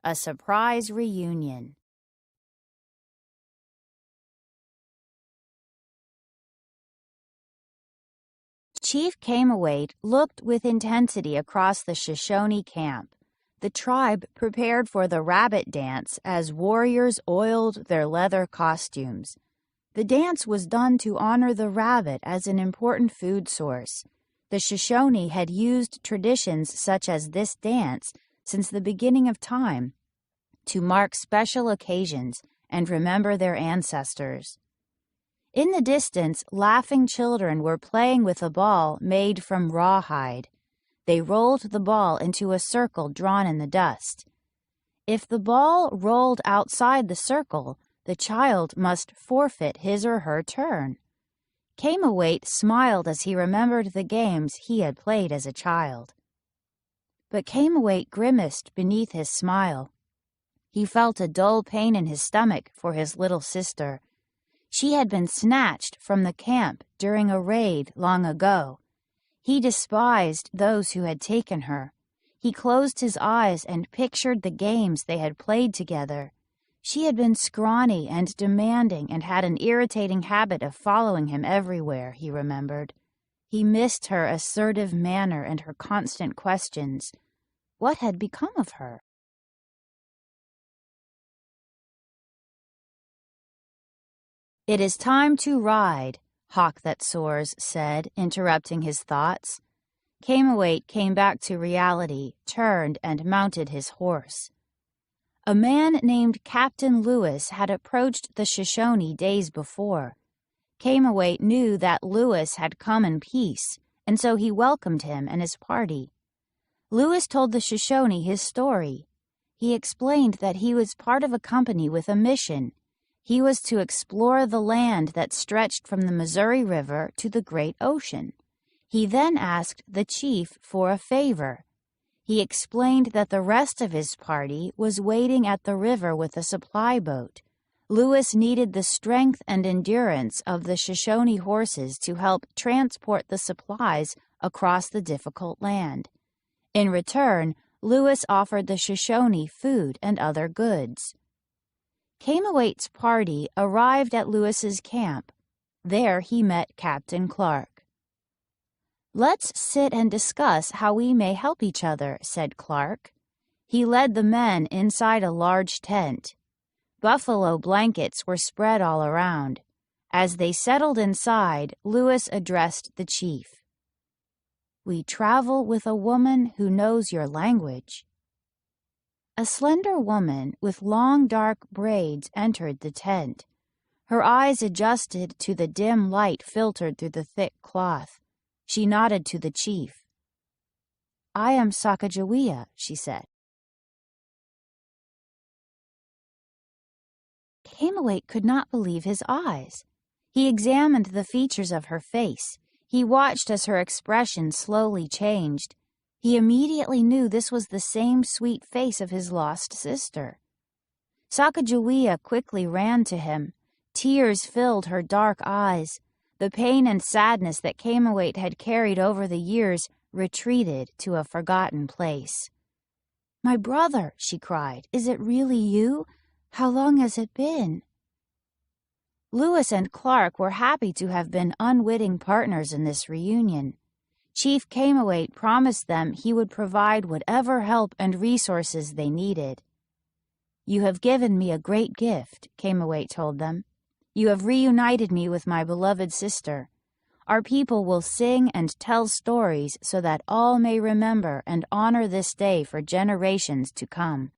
A surprise reunion. Chief Camawait looked with intensity across the Shoshone camp. The tribe prepared for the rabbit dance as warriors oiled their leather costumes. The dance was done to honor the rabbit as an important food source. The Shoshone had used traditions such as this dance since the beginning of time to mark special occasions and remember their ancestors. In the distance, laughing children were playing with a ball made from rawhide. They rolled the ball into a circle drawn in the dust. If the ball rolled outside the circle, the child must forfeit his or her turn. Camawait smiled as he remembered the games he had played as a child. But Camawait grimaced beneath his smile. He felt a dull pain in his stomach for his little sister. She had been snatched from the camp during a raid long ago. He despised those who had taken her. He closed his eyes and pictured the games they had played together. She had been scrawny and demanding and had an irritating habit of following him everywhere, he remembered. He missed her assertive manner and her constant questions. What had become of her? "It is time to ride," Hawk That Soars said, interrupting his thoughts. Camawait came back to reality, turned, and mounted his horse. A man named Captain Lewis had approached the Shoshone days before. Camawait knew that Lewis had come in peace, and so he welcomed him and his party. Lewis told the Shoshone his story. He explained that he was part of a company with a mission. He was to explore the land that stretched from the Missouri River to the Great Ocean. He then asked the chief for a favor. He explained that the rest of his party was waiting at the river with a supply boat. Lewis needed the strength and endurance of the Shoshone horses to help transport the supplies across the difficult land. In return, Lewis offered the Shoshone food and other goods. Camawait's party arrived at Lewis's camp. There he met Captain Clark. "Let's sit and discuss how we may help each other," said Clark. He led the men inside a large tent. Buffalo blankets were spread all around. As they settled inside, Lewis addressed the chief. "We travel with a woman who knows your language." A slender woman with long dark braids entered the tent. Her eyes adjusted to the dim light filtered through the thick cloth. She nodded to the chief. "I am Sacagawea," she said. Camawait could not believe his eyes. He examined the features of her face. He watched as her expression slowly changed. He immediately knew this was the same sweet face of his lost sister. Sacagawea quickly ran to him. Tears filled her dark eyes. The pain and sadness that Camawait had carried over the years retreated to a forgotten place. "My brother," she cried, "is it really you? How long has it been?" Lewis and Clark were happy to have been unwitting partners in this reunion. Chief Camawait promised them he would provide whatever help and resources they needed. "You have given me a great gift," Camawait told them. "You have reunited me with my beloved sister. Our people will sing and tell stories so that all may remember and honor this day for generations to come."